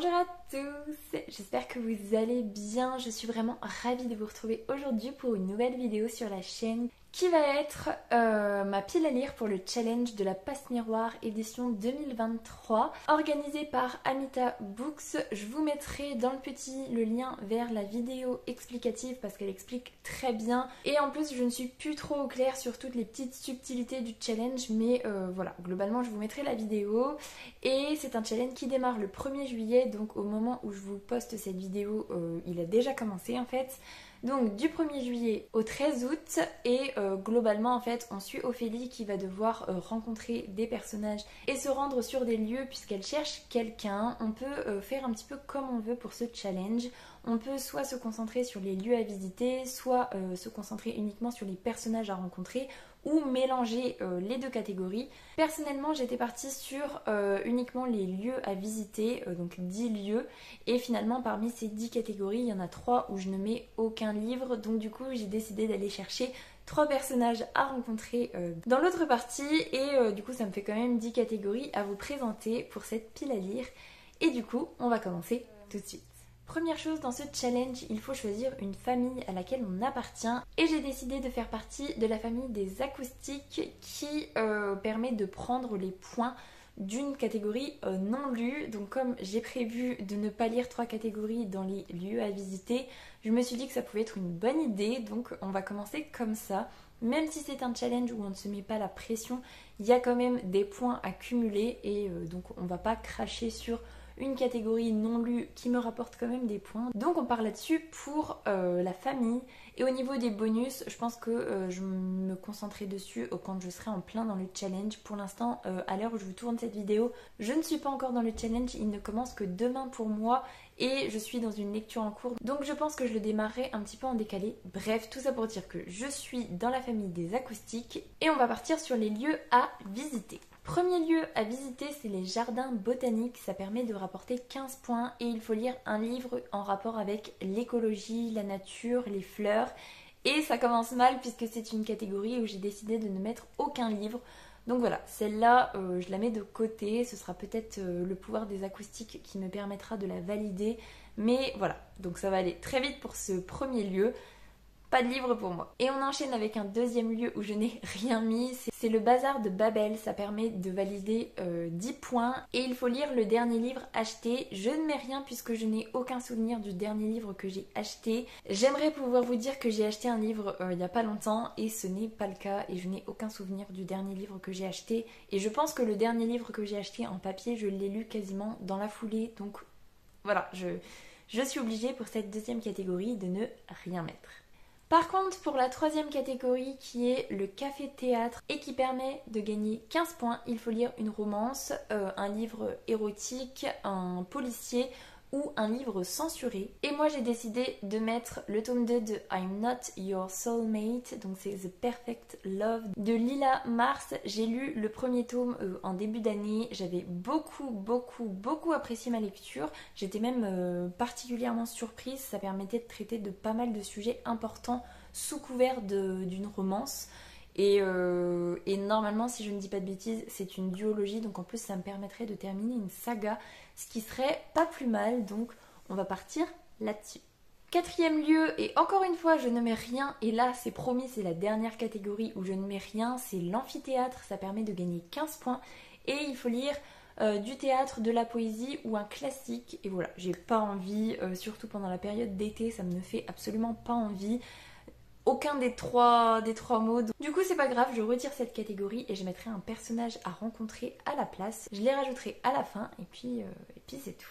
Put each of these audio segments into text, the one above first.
Bonjour à tous, j'espère que vous allez bien, je suis vraiment ravie de vous retrouver aujourd'hui pour une nouvelle vidéo sur la chaîne qui va être ma pile à lire pour le challenge de la Passe Miroir édition 2023 organisé par Amita Books. Je vous mettrai dans le petit le lien vers la vidéo explicative parce qu'elle explique très bien et en plus je ne suis plus trop au clair sur toutes les petites subtilités du challenge, mais voilà, globalement je vous mettrai la vidéo et c'est un challenge qui démarre le 1er juillet, donc au moment où je vous poste cette vidéo il a déjà commencé en fait. Donc du 1er juillet au 13 août et globalement en fait on suit Ophélie qui va devoir rencontrer des personnages et se rendre sur des lieux puisqu'elle cherche quelqu'un. On peut faire un petit peu comme on veut pour ce challenge. On peut soit se concentrer sur les lieux à visiter, soit se concentrer uniquement sur les personnages à rencontrer ou mélanger les deux catégories. Personnellement j'étais partie sur uniquement les lieux à visiter, donc 10 lieux, et finalement parmi ces 10 catégories il y en a 3 où je ne mets aucun livre, donc du coup j'ai décidé d'aller chercher 3 personnages à rencontrer dans l'autre partie et du coup ça me fait quand même 10 catégories à vous présenter pour cette pile à lire et du coup on va commencer tout de suite. Première chose, dans ce challenge, il faut choisir une famille à laquelle on appartient et j'ai décidé de faire partie de la famille des acoustiques qui permet de prendre les points d'une catégorie non lue. Donc comme j'ai prévu de ne pas lire 3 catégories dans les lieux à visiter, je me suis dit que ça pouvait être une bonne idée, donc on va commencer comme ça. Même si c'est un challenge où on ne se met pas la pression, il y a quand même des points à cumuler et donc on va pas cracher sur une catégorie non lue qui me rapporte quand même des points. Donc on part là-dessus pour la famille. Et au niveau des bonus, je pense que je me concentrerai dessus quand je serai en plein dans le challenge. Pour l'instant, à l'heure où je vous tourne cette vidéo, je ne suis pas encore dans le challenge. Il ne commence que demain pour moi et je suis dans une lecture en cours. Donc je pense que je le démarrerai un petit peu en décalé. Bref, tout ça pour dire que je suis dans la famille des acoustiques et on va partir sur les lieux à visiter. Premier lieu à visiter, c'est les jardins botaniques, ça permet de rapporter 15 points et il faut lire un livre en rapport avec l'écologie, la nature, les fleurs. Et ça commence mal puisque c'est une catégorie où j'ai décidé de ne mettre aucun livre. Donc voilà, celle-là, je la mets de côté, ce sera peut-être le pouvoir des acoustiques qui me permettra de la valider. Mais voilà, donc ça va aller très vite pour ce premier lieu. Pas de livre pour moi. Et on enchaîne avec un deuxième lieu où je n'ai rien mis, c'est le bazar de Babel, ça permet de valider 10 points et il faut lire le dernier livre acheté. Je ne mets rien puisque je n'ai aucun souvenir du dernier livre que j'ai acheté. J'aimerais pouvoir vous dire que j'ai acheté un livre il n'y a pas longtemps et ce n'est pas le cas et je n'ai aucun souvenir du dernier livre que j'ai acheté et je pense que le dernier livre que j'ai acheté en papier je l'ai lu quasiment dans la foulée, donc voilà, je suis obligée pour cette deuxième catégorie de ne rien mettre. Par contre, pour la troisième catégorie qui est le café-théâtre et qui permet de gagner 15 points, il faut lire une romance, un livre érotique, un policier ou un livre censuré. Et moi j'ai décidé de mettre le tome 2 de I'm Not Your Soulmate, donc c'est The Perfect Love de Lila Mars. J'ai lu le premier tome en début d'année, j'avais beaucoup apprécié ma lecture, j'étais même particulièrement surprise, ça permettait de traiter de pas mal de sujets importants sous couvert d'une romance. Et normalement, si je ne dis pas de bêtises, c'est une duologie, donc en plus ça me permettrait de terminer une saga, ce qui serait pas plus mal, donc on va partir là-dessus. Quatrième lieu, et encore une fois je ne mets rien, et là c'est promis, c'est la dernière catégorie où je ne mets rien, c'est l'amphithéâtre, ça permet de gagner 15 points, et il faut lire du théâtre, de la poésie ou un classique, et voilà, j'ai pas envie, surtout pendant la période d'été, ça me fait absolument pas envie. Aucun des trois mots. Du coup c'est pas grave, je retire cette catégorie et je mettrai un personnage à rencontrer à la place. Je les rajouterai à la fin et puis c'est tout.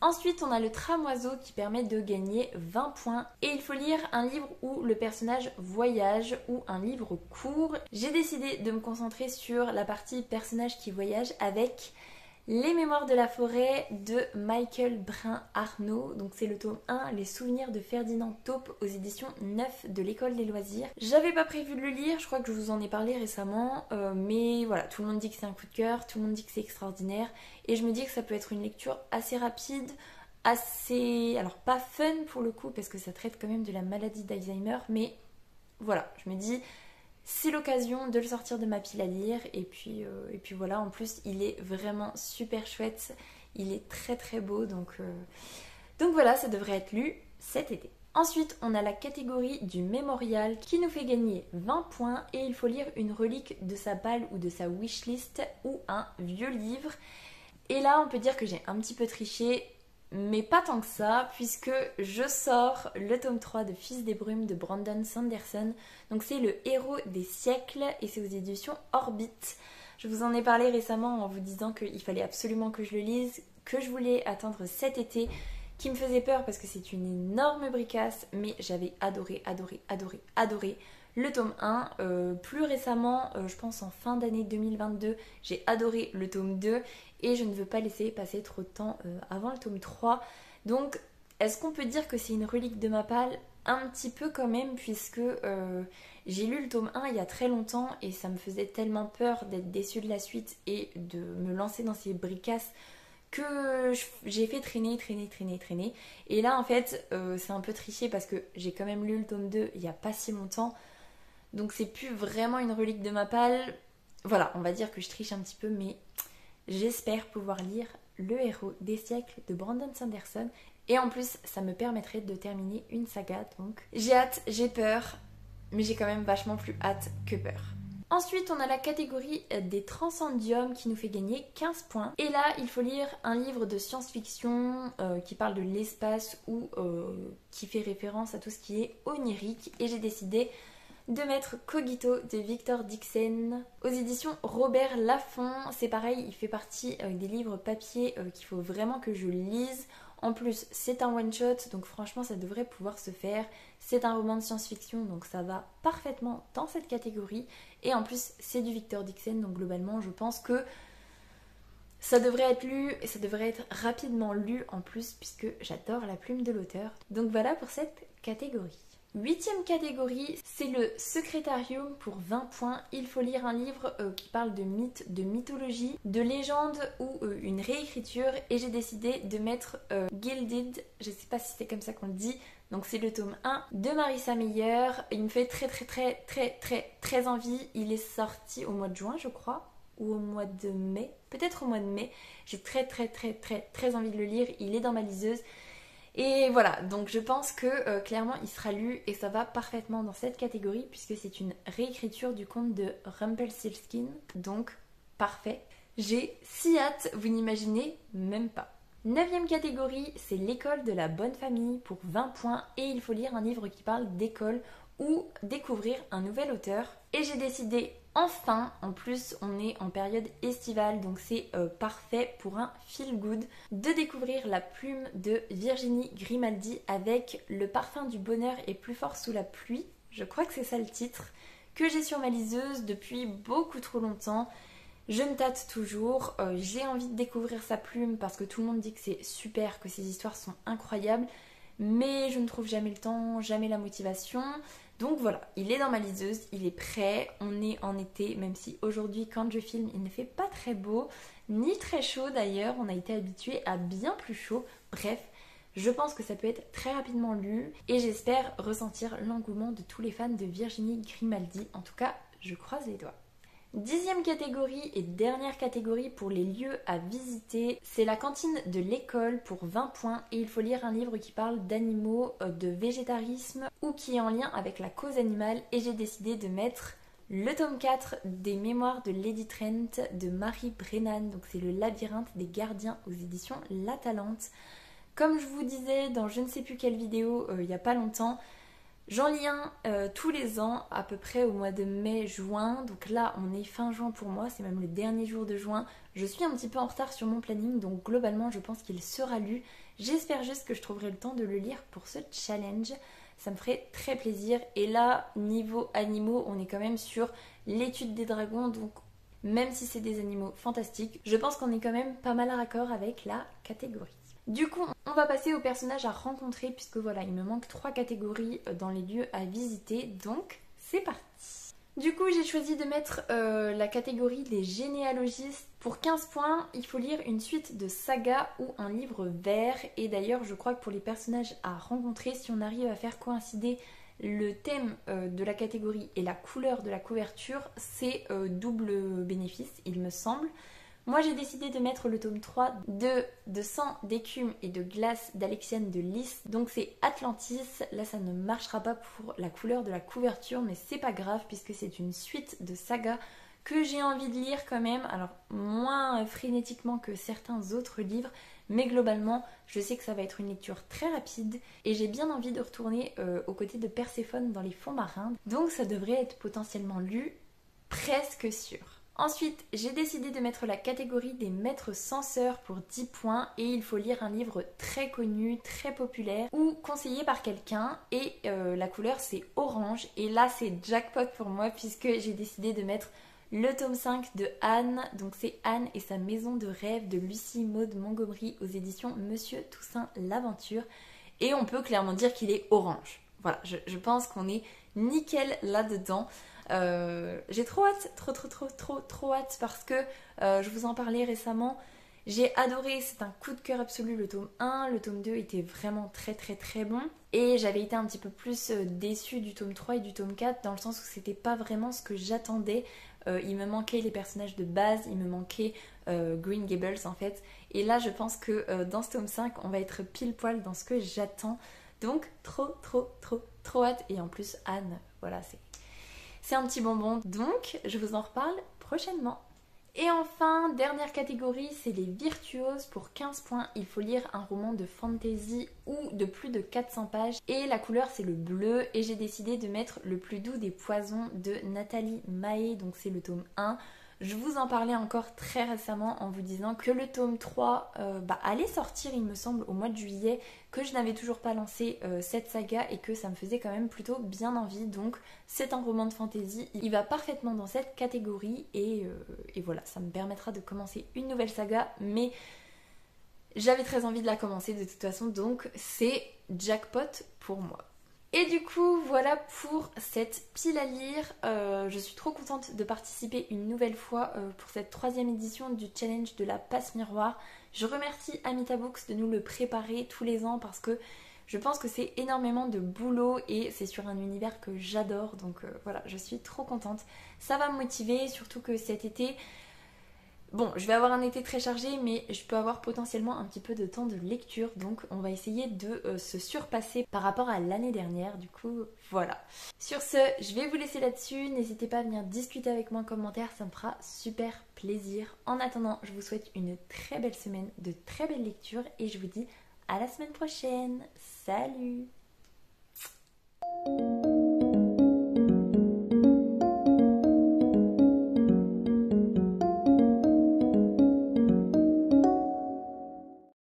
Ensuite on a le tramoiseau qui permet de gagner 20 points et il faut lire un livre où le personnage voyage ou un livre court. J'ai décidé de me concentrer sur la partie personnage qui voyage avec Les Mémoires de la forêt de Michael Brun-Arnaud, donc c'est le tome 1, Les souvenirs de Ferdinand Taupe aux éditions 9 de l'école des loisirs. J'avais pas prévu de le lire, je crois que je vous en ai parlé récemment, mais voilà, tout le monde dit que c'est un coup de cœur, tout le monde dit que c'est extraordinaire, et je me dis que ça peut être une lecture assez rapide, assez... alors pas fun pour le coup, parce que ça traite quand même de la maladie d'Alzheimer, mais voilà, je me dis... c'est l'occasion de le sortir de ma pile à lire et puis voilà, en plus il est vraiment super chouette, Il est très très beau, donc voilà, ça devrait être lu cet été. Ensuite, on a la catégorie du mémorial qui nous fait gagner 20 points et il faut lire une relique de sa palle ou de sa wishlist ou un vieux livre. Et là, on peut dire que j'ai un petit peu triché, mais pas tant que ça, puisque je sors le tome 3 de Fils des Brumes de Brandon Sanderson. Donc c'est le héros des siècles et c'est aux éditions Orbit. Je vous en ai parlé récemment en vous disant qu'il fallait absolument que je le lise, que je voulais attendre cet été, qui me faisait peur parce que c'est une énorme bricasse, mais j'avais adoré le tome 1. Plus récemment, je pense en fin d'année 2022, j'ai adoré le tome 2 et je ne veux pas laisser passer trop de temps avant le tome 3. Donc, est-ce qu'on peut dire que c'est une relique de ma palle? Un petit peu quand même, puisque j'ai lu le tome 1 il y a très longtemps et ça me faisait tellement peur d'être déçue de la suite et de me lancer dans ces bricasses que j'ai fait traîner. Et là en fait c'est un peu triché parce que j'ai quand même lu le tome 2 il n'y a pas si longtemps. Donc c'est plus vraiment une relique de ma palle. Voilà, on va dire que je triche un petit peu, mais j'espère pouvoir lire Le héros des siècles de Brandon Sanderson. Et en plus ça me permettrait de terminer une saga. Donc j'ai hâte, j'ai peur, mais j'ai quand même vachement plus hâte que peur. Ensuite, on a la catégorie des transcendiums qui nous fait gagner 15 points. Et là, il faut lire un livre de science-fiction qui parle de l'espace ou qui fait référence à tout ce qui est onirique. Et j'ai décidé de mettre Cogito de Victor Dixon aux éditions Robert Laffont. C'est pareil, il fait partie des livres papier qu'il faut vraiment que je lise. En plus, c'est un one-shot, donc franchement, ça devrait pouvoir se faire. C'est un roman de science-fiction, donc ça va parfaitement dans cette catégorie. Et en plus, c'est du Victor Dixon, donc globalement, je pense que ça devrait être lu et ça devrait être rapidement lu en plus, puisque j'adore la plume de l'auteur. Donc voilà pour cette catégorie. 8e catégorie, c'est le Secrétarium pour 20 points. Il faut lire un livre qui parle de mythes, de mythologie, de légendes ou une réécriture. Et j'ai décidé de mettre Gilded, je sais pas si c'est comme ça qu'on le dit. Donc c'est le tome 1 de Marissa Meyer. Il me fait très envie. Il est sorti au mois de juin je crois, ou au mois de mai. Peut-être au mois de mai. J'ai très envie de le lire. Il est dans ma liseuse. Et voilà, donc je pense que clairement il sera lu et ça va parfaitement dans cette catégorie puisque c'est une réécriture du conte de Rumpelstiltskin, donc parfait. J'ai si hâte, vous n'imaginez même pas. 9e catégorie, c'est l'école de la bonne famille pour 20 points et il faut lire un livre qui parle d'école ou découvrir un nouvel auteur. Et j'ai décidé enfin, en plus on est en période estivale donc c'est parfait pour un feel good, de découvrir La plume de Virginie Grimaldi avec Le parfum du bonheur est plus fort sous la pluie. Je crois que c'est ça le titre, que j'ai sur ma liseuse depuis beaucoup trop longtemps. Je me tâte toujours, j'ai envie de découvrir sa plume parce que tout le monde dit que c'est super, que ses histoires sont incroyables, mais je ne trouve jamais le temps, jamais la motivation. Donc voilà, il est dans ma liseuse, il est prêt, on est en été, même si aujourd'hui quand je filme il ne fait pas très beau, ni très chaud d'ailleurs, on a été habitué à bien plus chaud. Bref, je pense que ça peut être très rapidement lu et j'espère ressentir l'engouement de tous les fans de Virginie Grimaldi. En tout cas, je croise les doigts. 10e catégorie et dernière catégorie pour les lieux à visiter, c'est la cantine de l'école pour 20 points et il faut lire un livre qui parle d'animaux, de végétarisme ou qui est en lien avec la cause animale et j'ai décidé de mettre le tome 4 des mémoires de Lady Trent de Marie Brennan, donc c'est le labyrinthe des gardiens aux éditions La Talente. Comme je vous disais dans je ne sais plus quelle vidéo il n'y a pas longtemps, j'en lis un tous les ans, à peu près au mois de mai-juin. Donc là, on est fin juin pour moi, c'est même le dernier jour de juin. Je suis un petit peu en retard sur mon planning, donc globalement, je pense qu'il sera lu. J'espère juste que je trouverai le temps de le lire pour ce challenge. Ça me ferait très plaisir. Et là, niveau animaux, on est quand même sur l'étude des dragons. Donc même si c'est des animaux fantastiques, je pense qu'on est quand même pas mal à raccord avec la catégorie. Du coup, on va passer aux personnages à rencontrer puisque voilà, il me manque 3 catégories dans les lieux à visiter, donc c'est parti. Du coup, j'ai choisi de mettre la catégorie des généalogistes. Pour 15 points, il faut lire une suite de sagas ou un livre vert. Et d'ailleurs, je crois que pour les personnages à rencontrer, si on arrive à faire coïncider le thème de la catégorie et la couleur de la couverture, c'est double bénéfice, il me semble. Moi j'ai décidé de mettre le tome 3 de sang, d'écume et de glace d'Alexiane de Lys. Donc c'est Atlantis. Là ça ne marchera pas pour la couleur de la couverture, mais c'est pas grave puisque c'est une suite de sagas que j'ai envie de lire quand même. Alors moins frénétiquement que certains autres livres, mais globalement je sais que ça va être une lecture très rapide et j'ai bien envie de retourner aux côtés de Perséphone dans les fonds marins. Donc ça devrait être potentiellement lu, presque sûr. Ensuite, j'ai décidé de mettre la catégorie des maîtres censeurs pour 10 points et il faut lire un livre très connu, très populaire ou conseillé par quelqu'un et la couleur c'est orange et là c'est jackpot pour moi puisque j'ai décidé de mettre le tome 5 de Anne, donc c'est Anne et sa maison de rêve de Lucie Maud Montgomery aux éditions Monsieur Toussaint l'Aventure et on peut clairement dire qu'il est orange. Voilà, je pense qu'on est nickel là-dedans. J'ai trop hâte, trop hâte parce que je vous en parlais récemment. J'ai adoré, c'est un coup de cœur absolu le tome 1, le tome 2 était vraiment très bon et j'avais été un petit peu plus déçue du tome 3 et du tome 4 dans le sens où c'était pas vraiment ce que j'attendais. Il me manquait les personnages de base, il me manquait Green Gables en fait et là je pense que dans ce tome 5 on va être pile poil dans ce que j'attends donc trop hâte et en plus Anne, voilà c'est un petit bonbon, donc je vous en reparle prochainement. Et enfin, dernière catégorie, c'est les virtuoses. Pour 15 points, il faut lire un roman de fantasy ou de plus de 400 pages. Et la couleur, c'est le bleu. Et j'ai décidé de mettre Le plus doux des poisons de Nathalie Mahé. Donc c'est le tome 1. Je vous en parlais encore très récemment en vous disant que le tome 3 allait sortir, il me semble, au mois de juillet, que je n'avais toujours pas lancé cette saga et que ça me faisait quand même plutôt bien envie. Donc c'est un roman de fantasy, il va parfaitement dans cette catégorie et voilà, ça me permettra de commencer une nouvelle saga, mais j'avais très envie de la commencer de toute façon, donc c'est jackpot pour moi. Et du coup, voilà pour cette pile à lire. Je suis trop contente de participer une nouvelle fois pour cette 3e édition du challenge de la passe miroir. Je remercie Amita Books de nous le préparer tous les ans parce que je pense que c'est énormément de boulot et c'est sur un univers que j'adore. Donc voilà, je suis trop contente. Ça va me motiver, surtout que cet été... Bon, je vais avoir un été très chargé, mais je peux avoir potentiellement un petit peu de temps de lecture, donc on va essayer de se surpasser par rapport à l'année dernière, du coup, voilà. Sur ce, je vais vous laisser là-dessus, n'hésitez pas à venir discuter avec moi en commentaire, ça me fera super plaisir. En attendant, je vous souhaite une très belle semaine, de très belles lectures, et je vous dis à la semaine prochaine. Salut!